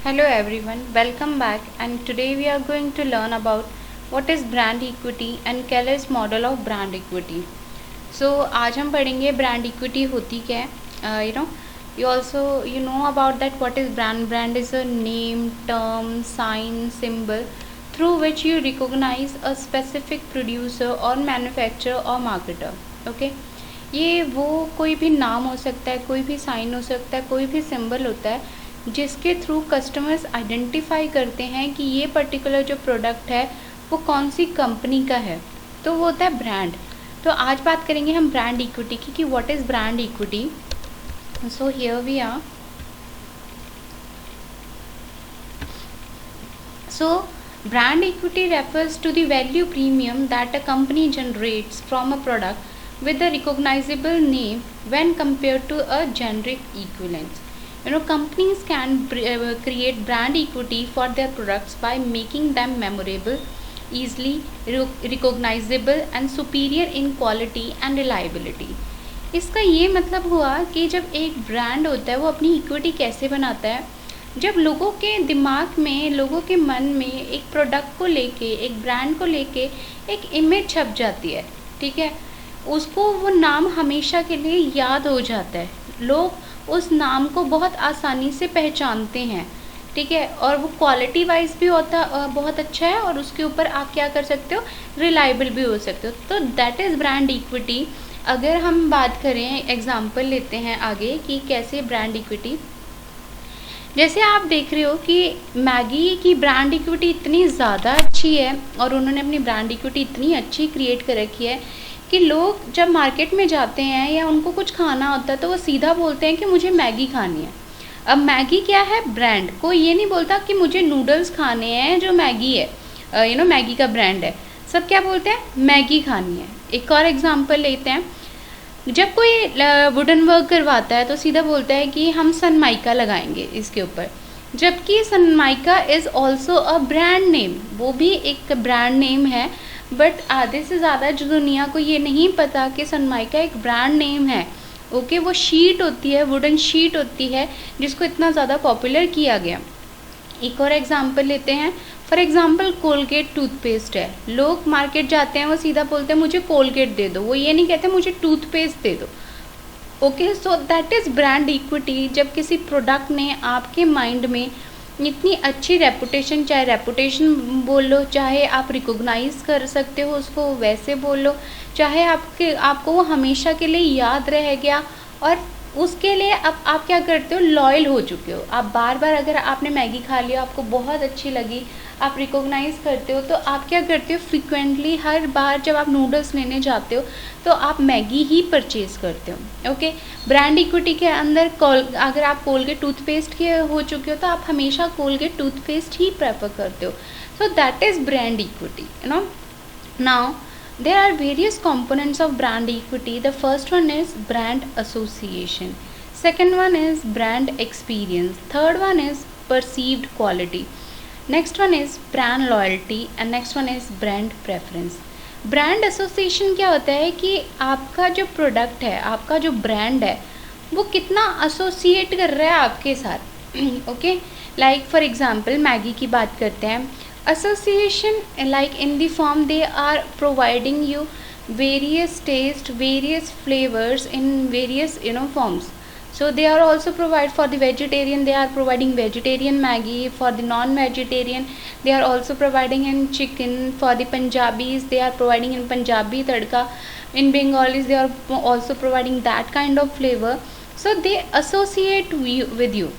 Hello everyone, welcome back, and today we are going to learn about what is brand equity and Keller's model of brand equity. So आज हम पढ़ेंगे brand equity होती क्या है. You know about that what is brand. Brand is a name, term, sign, symbol through which you recognize a specific producer or manufacturer or marketer. Okay, ये वो कोई भी नाम हो सकता है, कोई भी साइन हो सकता है, कोई भी सिंबल होता है जिसके थ्रू कस्टमर्स आइडेंटिफाई करते हैं कि ये पर्टिकुलर जो प्रोडक्ट है वो कौन सी कंपनी का है, तो वो होता है ब्रांड. तो आज बात करेंगे हम ब्रांड इक्विटी की कि what is brand equity. So here we are. So brand equity refers to the value premium that a company generates from a product with a recognizable name when compared to a generic equivalent. Companies can create brand equity for their products by making them memorable, easily recognizable and superior in quality and reliability. इसका ये मतलब हुआ कि जब एक brand होता है वो अपनी इक्विटी कैसे बनाता है, जब लोगों के दिमाग में, लोगों के मन में एक प्रोडक्ट को लेके, एक ब्रांड को लेके एक इमेज छप जाती है. ठीक है, उसको वो नाम हमेशा के लिए याद हो जाता है, लोग उस नाम को बहुत आसानी से पहचानते हैं. ठीक है, और वो क्वालिटी वाइज भी होता बहुत अच्छा है और उसके ऊपर आप क्या कर सकते हो, रिलायबल भी हो सकते हो. तो दैट इज़ ब्रांड इक्विटी. अगर हम बात करें, एग्जांपल लेते हैं आगे कि कैसे ब्रांड इक्विटी. जैसे आप देख रहे हो कि मैगी की ब्रांड इक्विटी इतनी ज़्यादा अच्छी है और उन्होंने अपनी ब्रांड इक्विटी इतनी अच्छी क्रिएट कर रखी है कि लोग जब मार्केट में जाते हैं या उनको कुछ खाना होता है तो वो सीधा बोलते हैं कि मुझे मैगी खानी है. अब मैगी क्या है, ब्रांड. कोई ये नहीं बोलता कि मुझे नूडल्स खाने हैं जो मैगी है, मैगी का ब्रांड है. सब क्या बोलते हैं, मैगी खानी है. एक और एग्जांपल लेते हैं. जब कोई वुडन वर्क करवाता है तो सीधा बोलता है कि हम सनमाइका लगाएंगे इसके ऊपर, जबकि Sunmica is also a brand name. वो भी एक ब्रांड नेम है, बट आधे से ज़्यादा जो दुनिया को ये नहीं पता कि सनमाइका एक ब्रांड नेम है. ओके, वो शीट होती है, वुडन शीट होती है जिसको इतना ज़्यादा पॉपुलर किया गया. एक और एग्जांपल लेते हैं. फॉर एग्जांपल कोलगेट टूथपेस्ट है. लोग मार्केट जाते हैं, वो सीधा बोलते हैं मुझे कोलगेट दे दो, वो ये नहीं कहते मुझे टूथपेस्ट दे दो. Okay, so that is brand equity. जब किसी प्रोडक्ट ने आपके माइंड में इतनी अच्छी रेपुटेशन, चाहे रेपुटेशन बोल लो, चाहे आप रिकॉग्नाइज कर सकते हो उसको वैसे बोल लो, चाहे आपको वो हमेशा के लिए याद रह गया और उसके लिए अब आप क्या करते हो, लॉयल हो चुके हो. आप बार बार, अगर आपने मैगी खा लिया, आपको बहुत अच्छी लगी, आप रिकॉग्नाइज करते हो, तो आप क्या करते हो, फ्रिक्वेंटली हर बार जब आप नूडल्स लेने जाते हो तो आप मैगी ही परचेज़ करते हो. ओके, ब्रांड इक्विटी के अंदर अगर आप कोलगेट टूथपेस्ट के हो चुके हो तो आप हमेशा कोलगेट टूथपेस्ट ही प्रेफर करते हो. सो that is brand equity. Now there are various components of brand equity. The first one is brand association, second one is brand experience, third one is perceived quality, next one is brand loyalty and next one is brand preference. brand association क्या होता है कि आपका जो product है, आपका जो brand है, वो कितना एसोसिएट कर रहा है आपके साथ. Okay, like for example Maggi की बात करते हैं. Association, like in the form they are providing you various taste, various flavors in various forms. So they are also provide for the vegetarian, they are providing vegetarian Maggi. For the non-vegetarian they are also providing in chicken. For the Punjabis they are providing in Punjabi tadka. In Bengalis they are also providing that kind of flavor. So they associate with you.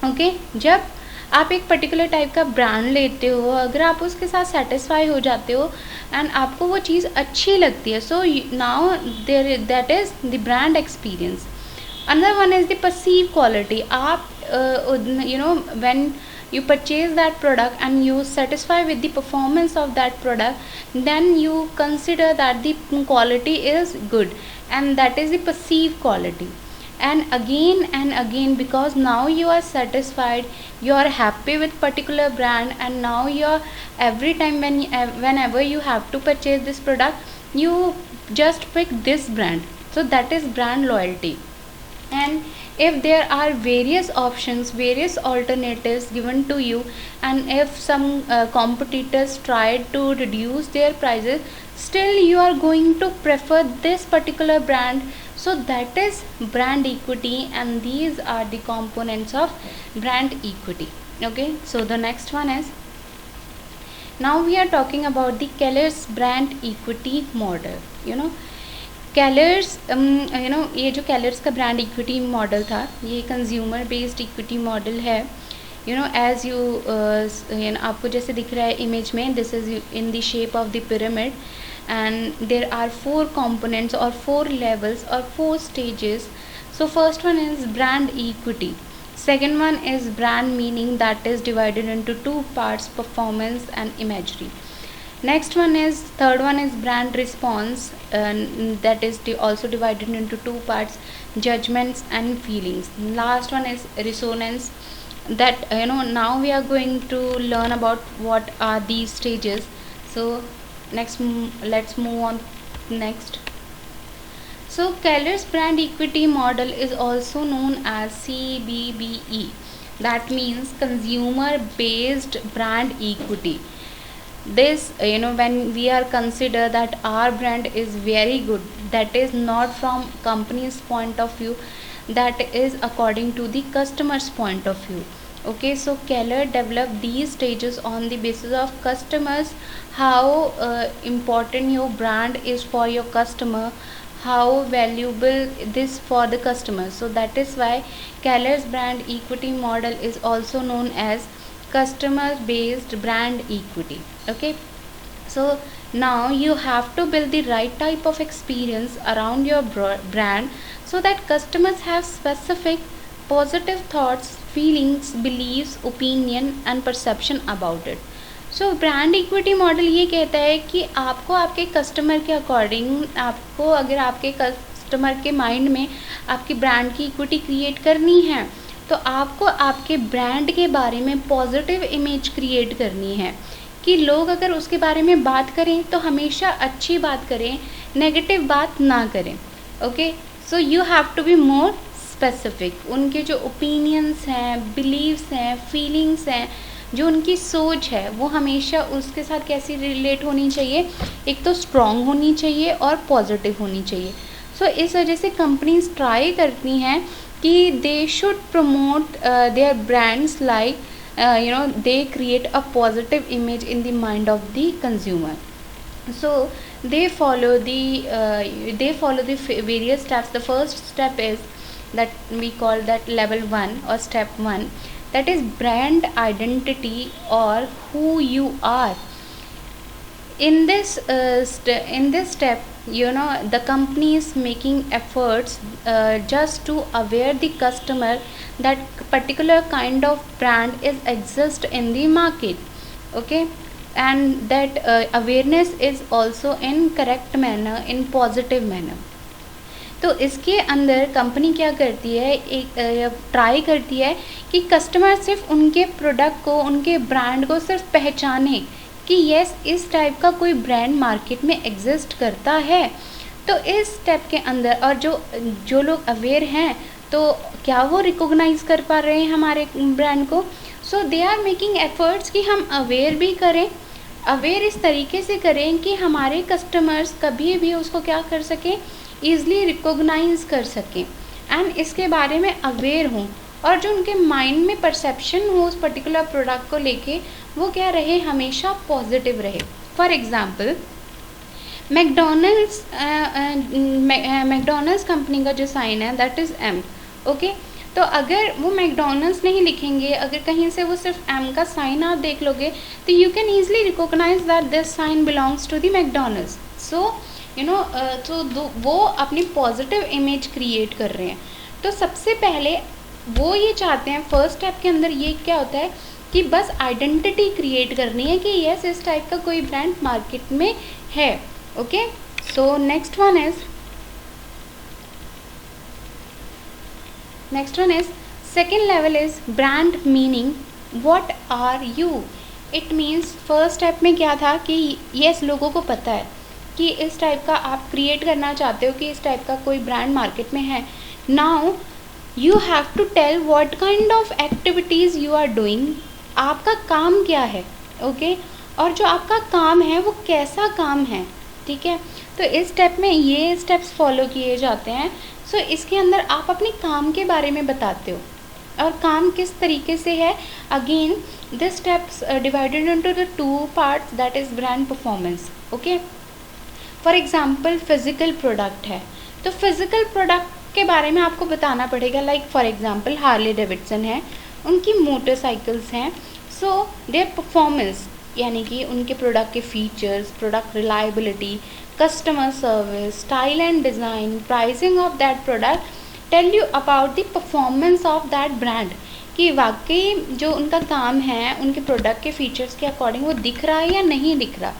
Okay, जब आप एक particular type का brand लेते हो, अगर आप उसके साथ सेटिस्फाई हो जाते हो एंड आपको वो चीज़ अच्छी लगती है, so now there that is the brand experience. Another one is the perceive quality. आप when you purchase that product and you satisfy with the performance of that product, then you consider that the quality is good, and that is the perceived quality. And again, because now you are satisfied, you are happy with particular brand, and now you are every time whenever you have to purchase this product, you just pick this brand. So that is brand loyalty. And if there are various options, various alternatives given to you, and if some competitors try to reduce their prices, still you are going to prefer this particular brand. So that is brand equity, and these are the components of brand equity. Okay, so the next one is, now we are talking about the Keller's brand equity model. Keller's ये जो Keller's का brand equity model था, ये consumer based equity model है. As you आपको जैसे दिख रहा है इमेज में, this is in the shape of the pyramid, and there are 4 components or 4 levels or 4 stages. So first one is brand equity. Second one is brand meaning, that is divided into 2 parts, performance and imagery. Next one is, third one is brand response, that is also divided into 2 parts, judgments and feelings. Last one is resonance, that now we are going to learn about what are these stages. So next, let's move on next. So Keller's brand equity model is also known as CBBE, that means consumer based brand equity. This, when we are consider that our brand is very good, that is not from company's point of view, that is according to the customer's point of view. Okay, so Keller developed these stages on the basis of customers, how important your brand is for your customer, how valuable this for the customer. So that is why Keller's brand equity model is also known as customer based brand equity. Okay, so now you have to build the right type of experience around your brand, so that customers have specific positive thoughts, feelings, beliefs, opinion and perception about it. So brand equity model ये कहता है कि आपको आपके customer के according, आपको अगर आपके कस्टमर के माइंड में आपकी ब्रांड की इक्विटी क्रिएट करनी है, तो आपको आपके ब्रांड के बारे में पॉजिटिव इमेज क्रिएट करनी है, कि लोग अगर उसके बारे में बात करें तो हमेशा अच्छी बात करें, नेगेटिव बात ना करें. Okay, so you have to be more specific. उनके जो ओपिनियंस हैं, बिलीव्स हैं, फीलिंग्स हैं, जो उनकी सोच है, वो हमेशा उसके साथ कैसी रिलेट होनी चाहिए, एक तो स्ट्रॉन्ग होनी चाहिए और पॉजिटिव होनी चाहिए. सो इस वजह से कंपनीज ट्राई करती हैं कि they should promote their brands, like they create a positive image in the mind of the consumer. So they follow the various steps. The first step is that we call that level 1 or step 1, that is brand identity or who you are. In this step, the company is making efforts just to aware the customer that particular kind of brand is exist in the market. Okay, and that awareness is also in correct manner, in positive manner. तो इसके अंदर company क्या करती है, एक try करती है कि कस्टमर सिर्फ उनके प्रोडक्ट को, उनके ब्रांड को सिर्फ पहचाने कि यस, इस टाइप का कोई ब्रांड मार्केट में एग्जिस्ट करता है. तो इस स्टेप के अंदर, और जो लोग अवेयर हैं, तो क्या वो रिकॉग्नाइज कर पा रहे हैं हमारे ब्रांड को. सो दे आर मेकिंग एफर्ट्स कि हम अवेयर भी करें, अवेयर इस तरीके से करें कि हमारे कस्टमर्स कभी भी उसको क्या कर सकें, ईज़िली रिकॉग्नाइज कर सकें, एंड इसके बारे में अवेयर हों, और जो उनके माइंड में परसेप्शन हो उस पर्टिकुलर प्रोडक्ट को लेके, वो क्या रहे, हमेशा पॉजिटिव रहे. फॉर एग्ज़ाम्पल, मैकडोनल्ड्स कंपनी का जो साइन है, दैट इज़ एम. ओके, तो अगर वो मैकडोनल्ड्स नहीं लिखेंगे, अगर कहीं से वो सिर्फ एम का साइन आप देख लोगे, तो you can easily recognise that this sign belongs to the McDonald's. So तो वो अपनी पॉजिटिव इमेज क्रिएट कर रहे हैं. तो सबसे पहले वो ये चाहते हैं, फर्स्ट स्टेप के अंदर ये क्या होता है कि बस आइडेंटिटी क्रिएट करनी है कि यस, इस टाइप का कोई ब्रांड मार्केट में है. Okay, so next one is second level is brand meaning. What are you? It means first step में क्या था कि यस, लोगों को पता है कि इस टाइप का आप क्रिएट करना चाहते हो कि इस टाइप का कोई ब्रांड मार्केट में है. Now you have to tell what kind of activities you are doing, आपका काम क्या है, ओके और जो आपका काम है वो कैसा काम है, ठीक है। तो इस स्टेप में ये स्टेप्स फॉलो किए जाते हैं। सो इसके अंदर आप अपने काम के बारे में बताते हो और काम किस तरीके से है। Again this steps divided into the two parts, that is brand performance, okay. For example physical product है, तो फिज़िकल प्रोडक्ट के बारे में आपको बताना पड़ेगा। Like for example Harley Davidson है, उनकी मोटरसाइकिल्स हैं, सो देयर परफॉर्मेंस यानी कि उनके प्रोडक्ट के features, product reliability, customer service, style and design, pricing of that product tell you about the performance of that brand, कि वाकई जो उनका काम है उनके प्रोडक्ट के फीचर्स के अकॉर्डिंग वो दिख रहा है या नहीं दिख रहा,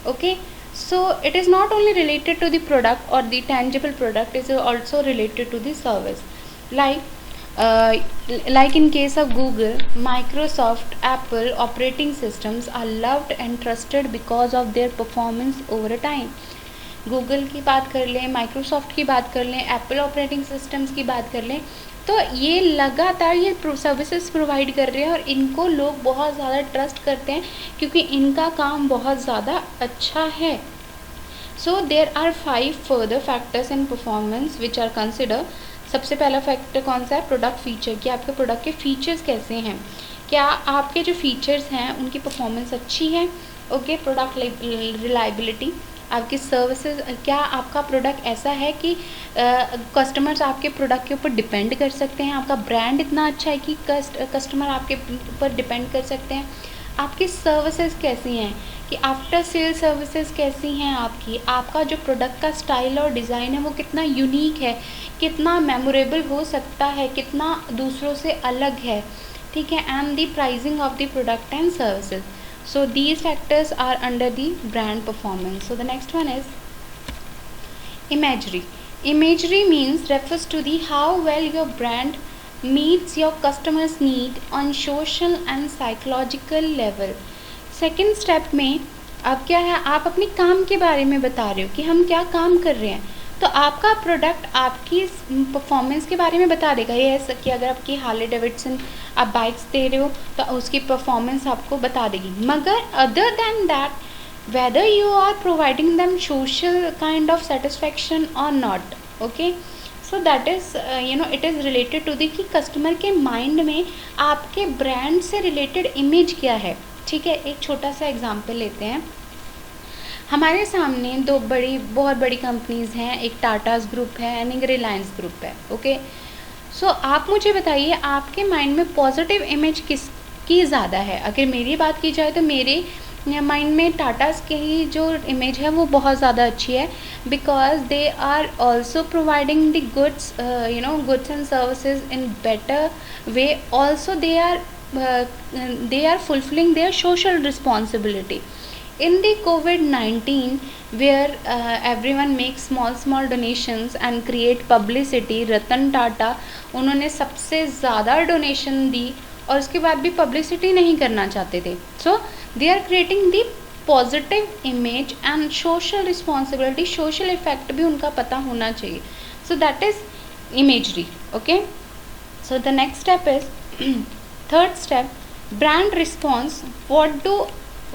okay. So it is not only related to the product or the tangible product, it is also related to the service. Like in case of Google, Microsoft, Apple operating systems are loved and trusted because of their performance over a time. Google की बात कर लें, Microsoft की बात कर लें, Apple operating systems की बात कर लें, तो ये लगातार ये सर्विसेज प्रोवाइड कर रहे हैं और इनको लोग बहुत ज़्यादा ट्रस्ट करते हैं क्योंकि इनका काम बहुत ज़्यादा अच्छा है। So there are 5 further factors in performance which are consider. सबसे पहला फैक्टर कौन सा है? प्रोडक्ट फीचर, कि आपके प्रोडक्ट के फीचर्स कैसे हैं, क्या आपके जो फीचर्स हैं उनकी परफॉर्मेंस अच्छी है, ओके। प्रोडक्ट रिलायबिलिटी, आपकी सर्विसेज, क्या आपका प्रोडक्ट ऐसा है कि कस्टमर्स आपके प्रोडक्ट के ऊपर डिपेंड कर सकते हैं, आपका ब्रांड इतना अच्छा है कि कस्टमर आपके ऊपर डिपेंड कर सकते हैं। आपकी सर्विसेज कैसी हैं, कि आफ्टर सेल सर्विसेज कैसी हैं आपकी, आपका जो प्रोडक्ट का स्टाइल और डिज़ाइन है वो कितना यूनिक है, कितना मेमोरेबल हो सकता है, कितना दूसरों से अलग है, ठीक है। And the pricing of the product and services. So these factors are under the brand performance. So the next one is imagery. Imagery means refers to the how well your brand meets your customers' need on social and psychological level. Second step में अब क्या है, आप अपने काम के बारे में बता रहे हो कि हम क्या काम कर रहे हैं, तो आपका प्रोडक्ट आपकी परफॉर्मेंस के बारे में बता देगा। ये है कि अगर आपकी हार्ले डेविडसन आप बाइक्स दे रहे हो तो उसकी परफॉर्मेंस आपको बता देगी। मगर other than that whether you are providing them social kind of satisfaction और not, okay. So that is it is related to the कि कस्टमर के माइंड में आपके ब्रांड से रिलेटेड इमेज क्या है, ठीक है। एक छोटा सा एग्जाम्पल लेते हैं। हमारे सामने दो बहुत बड़ी कंपनीज़ हैं, एक टाटास ग्रुप है एंड एक रिलायंस ग्रुप है, ओके। सो आप मुझे बताइए आपके माइंड में पॉजिटिव इमेज किसकी ज़्यादा है। अगर मेरी बात की जाए तो मेरे माइंड में टाटास की जो इमेज है वो बहुत ज़्यादा अच्छी है, because they are also providing the goods goods and services in better way, also they are fulfilling their social responsibility. In the COVID-19 where everyone makes small donations and create publicity, Ratan Tata उन्होंने सबसे ज़्यादा donation दी और उसके बाद भी publicity नहीं करना चाहते थे। So they are creating the positive image and social responsibility, social effect भी उनका पता होना चाहिए। So that is imagery, okay. So the next step is third step, brand response.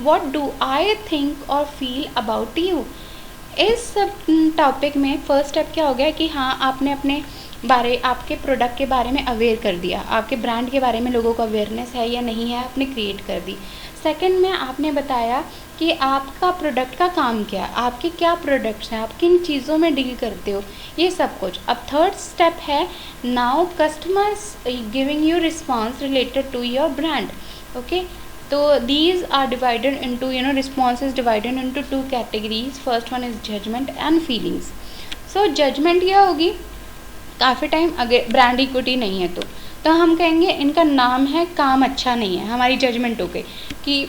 what do I think or feel about you। इस topic में first step क्या हो गया कि हाँ आपने अपने आपके प्रोडक्ट के बारे में अवेयर कर दिया, आपके ब्रांड के बारे में लोगों को अवेयरनेस है या नहीं है, आपने क्रिएट कर दी। सेकंड में आपने बताया कि आपका प्रोडक्ट का काम क्या है, आपके क्या प्रोडक्ट्स हैं, आप किन चीज़ों में डील करते हो, ये सब कुछ। अब थर्ड स्टेप है now customers giving you response related to your brand, okay. तो these are divided into response is divided into two categories. First one is judgment and feelings. So judgment क्या होगी, काफ़ी टाइम अगर brand equity नहीं है तो हम कहेंगे इनका नाम है, काम अच्छा नहीं है, हमारी जजमेंट हो गई कि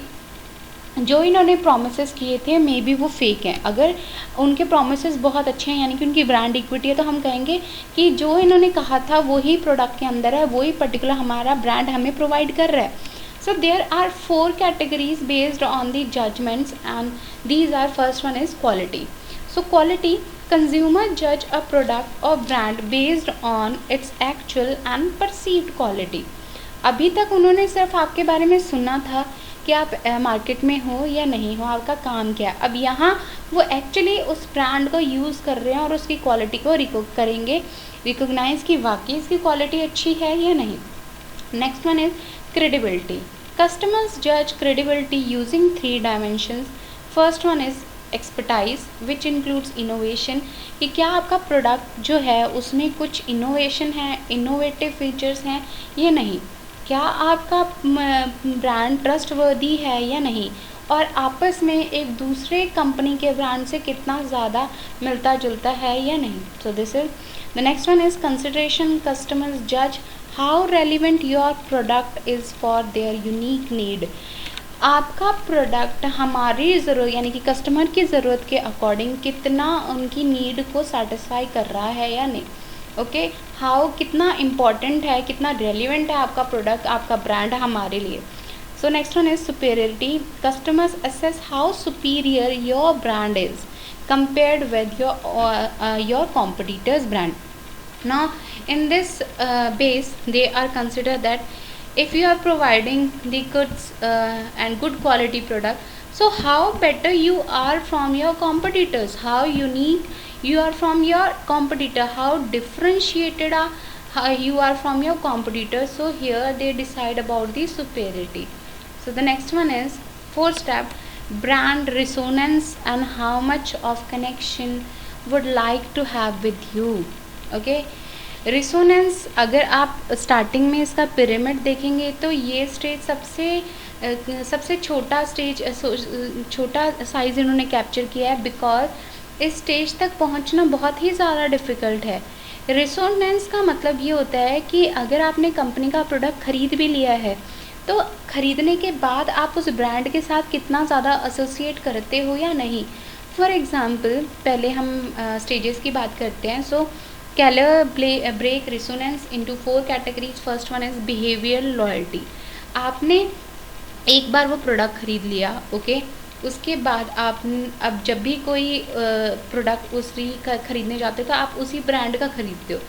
जो इन्होंने प्रोमिसेस किए थे मे बी वो फेक हैं। अगर उनके प्रोमिसेस बहुत अच्छे हैं यानी कि उनकी ब्रांड इक्विटी है तो हम कहेंगे कि जो इन्होंने कहा था वही प्रोडक्ट के अंदर है, वही पर्टिकुलर हमारा ब्रांड हमें प्रोवाइड कर रहा है। So there are 4 categories based on the judgments and these are, first one is quality. So quality consumer जज अ प्रोडक्ट और brand based on its actual and perceived quality. अभी तक उन्होंने सिर्फ आपके बारे में सुना था कि आप मार्केट में हो या नहीं हो, आपका काम क्या है। अब यहाँ वो एक्चुअली उस ब्रांड को यूज़ कर रहे हैं और उसकी क्वालिटी को रिकॉग्नाइज कि वाकई इसकी क्वालिटी अच्छी है या नहीं। Next one is credibility. Customers जज credibility using 3 dimensions. First one is expertise which includes innovation, कि क्या आपका प्रोडक्ट जो है उसमें कुछ इनोवेशन है, इनोवेटिव फीचर्स हैं या नहीं, क्या आपका ब्रांड ट्रस्टवर्दी है या नहीं, और आपस में एक दूसरे कंपनी के ब्रांड से कितना ज़्यादा मिलता जुलता है या नहीं। So this is the next one is consideration. Customers जज how relevant your product is for their unique need. आपका प्रोडक्ट हमारी ज़रूरत यानी कि कस्टमर की ज़रूरत के अकॉर्डिंग कितना उनकी नीड को सेटिस्फाई कर रहा है या नहीं। ओके, हाउ कितना इम्पॉर्टेंट है, कितना रेलिवेंट है आपका प्रोडक्ट, आपका ब्रांड हमारे लिए। सो next one is superiority. Customers assess how superior your brand is compared with your competitors brand. Now in this base they are consider that if you are providing the goods and good quality product, so how better you are from your competitors, how unique you are from your competitor, how differentiated how you are from your competitors. So here they decide about the superiority. So the next one is fourth step, brand resonance and how much of connection would like to have with you. Okay, रिसोनेंस अगर आप starting में इसका pyramid देखेंगे तो ये stage सबसे छोटा stage, छोटा साइज़ इन्होंने कैप्चर किया है, बिकॉज इस स्टेज तक पहुंचना बहुत ही ज़्यादा डिफ़िकल्ट है। रिसोनेंस का मतलब ये होता है कि अगर आपने कंपनी का प्रोडक्ट ख़रीद भी लिया है तो ख़रीदने के बाद आप उस ब्रांड के साथ कितना ज़्यादा एसोसिएट करते हो या नहीं। फॉर एग्ज़ाम्पल पहले हम स्टेजेस की बात करते हैं। So Keller break resonance into 4 categories. First one is behaviour loyalty. आपने एक बार वो प्रोडक्ट ख़रीद लिया, ओके, उसके बाद आप अब जब भी कोई प्रोडक्ट उसी का ख़रीदने जाते हो तो आप उसी ब्रांड का ख़रीदते हो,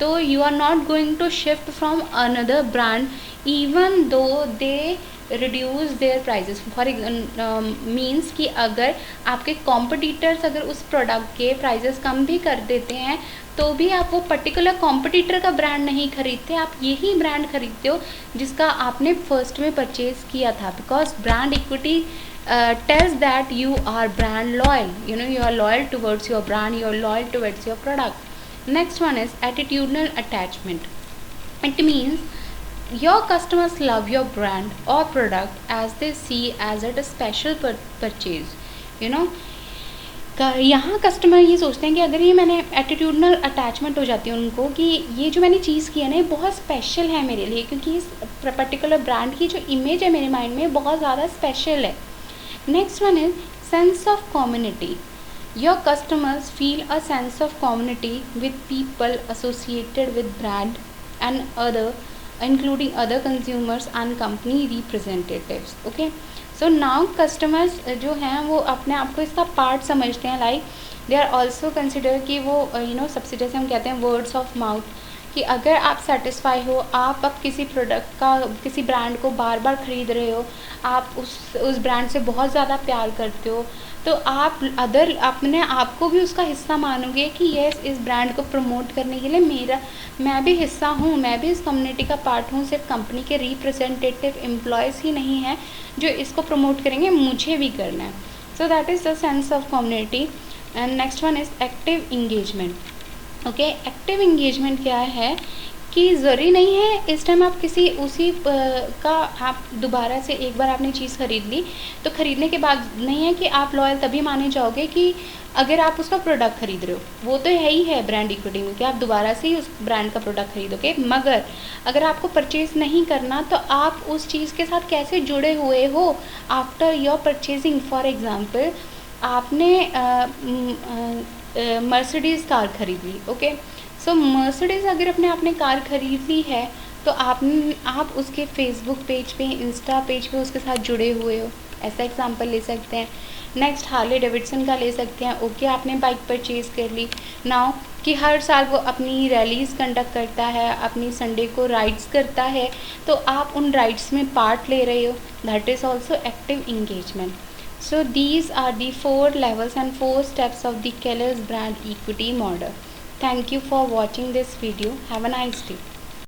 तो you are not going to shift from another brand even though they reduce their prices. For means कि अगर आपके कॉम्पिटिटर्स अगर उस प्रोडक्ट के प्राइजेस कम भी कर देते हैं तो भी आप वो पर्टिकुलर कॉम्पिटिटर का ब्रांड नहीं खरीदते, आप यही ब्रांड खरीदते हो जिसका आपने फर्स्ट में परचेज किया था, because brand equity tells that you are brand loyal, you are loyal towards your brand, you are loyal towards your product. Next one is attitudinal attachment. It means your customers love your brand or product as they see as it a special purchase. यहाँ customer ये सोचते हैं कि अगर ये मैंने attitudinal attachment हो जाती है उनको कि ये जो मैंने चीज़ की है ना ये बहुत स्पेशल है मेरे लिए, क्योंकि इस पर्टिकुलर ब्रांड की जो इमेज है मेरे माइंड में बहुत ज़्यादा स्पेशल है। Next one is sense of community. Your customers feel a sense of community with people associated with brand and other including other consumers and company representatives. Okay, so now customers जो हैं वो अपने आप को इसका part समझते हैं, like they are also consider कि वो सबसे जैसे हम कहते हैं वर्ड्स ऑफ माउथ, कि अगर आप सेटिस्फाई हो, आप अब किसी प्रोडक्ट का किसी ब्रांड को बार बार ख़रीद रहे हो, आप उस ब्रांड से बहुत ज़्यादा प्यार करते हो, तो आप अपने आप को भी उसका हिस्सा मानोगे कि यस इस ब्रांड को प्रमोट करने के लिए मैं भी हिस्सा हूँ, मैं भी इस कम्युनिटी का पार्ट हूँ। सिर्फ कंपनी के रिप्रेजेंटेटिव एम्प्लॉयज़ ही नहीं हैं जो इसको प्रमोट करेंगे, मुझे भी करना है. सो that is the sense of community. And next one is active engagement. Okay, active engagement क्या है कि ज़रूरी नहीं है इस टाइम आप किसी उसी का आप दोबारा से एक बार आपने चीज़ ख़रीद ली तो ख़रीदने के बाद नहीं है कि आप लॉयल तभी माने जाओगे कि अगर आप उसका प्रोडक्ट ख़रीद रहे हो, वो तो है ही है ब्रांड इक्विटी में कि आप दोबारा से ही उस ब्रांड का प्रोडक्ट खरीदोगे. मगर अगर आपको परचेज़ नहीं करना तो आप उस चीज़ के साथ कैसे जुड़े हुए हो after your purchasing. For example आपने मर्सिडीज़ कार खरीद ली. ओके, सो मर्सिडीज़ अगर आपने कार खरीद ली है तो आप उसके फेसबुक पेज पे, इंस्टा पेज पे उसके साथ जुड़े हुए हो. ऐसा एग्जांपल ले सकते हैं। नेक्स्ट हार्ले डेविडसन का ले सकते हैं। ओके, आपने बाइक परचेज़ कर ली, नाउ कि हर साल वो अपनी रैलीज़ कंडक्ट करता है, अपनी संडे को राइड्स करता है, तो आप उन राइड्स में पार्ट ले रहे हो, that is also active engagement. So these are the 4 levels and 4 steps of the Keller's brand equity model. Thank you for watching this video. Have a nice day.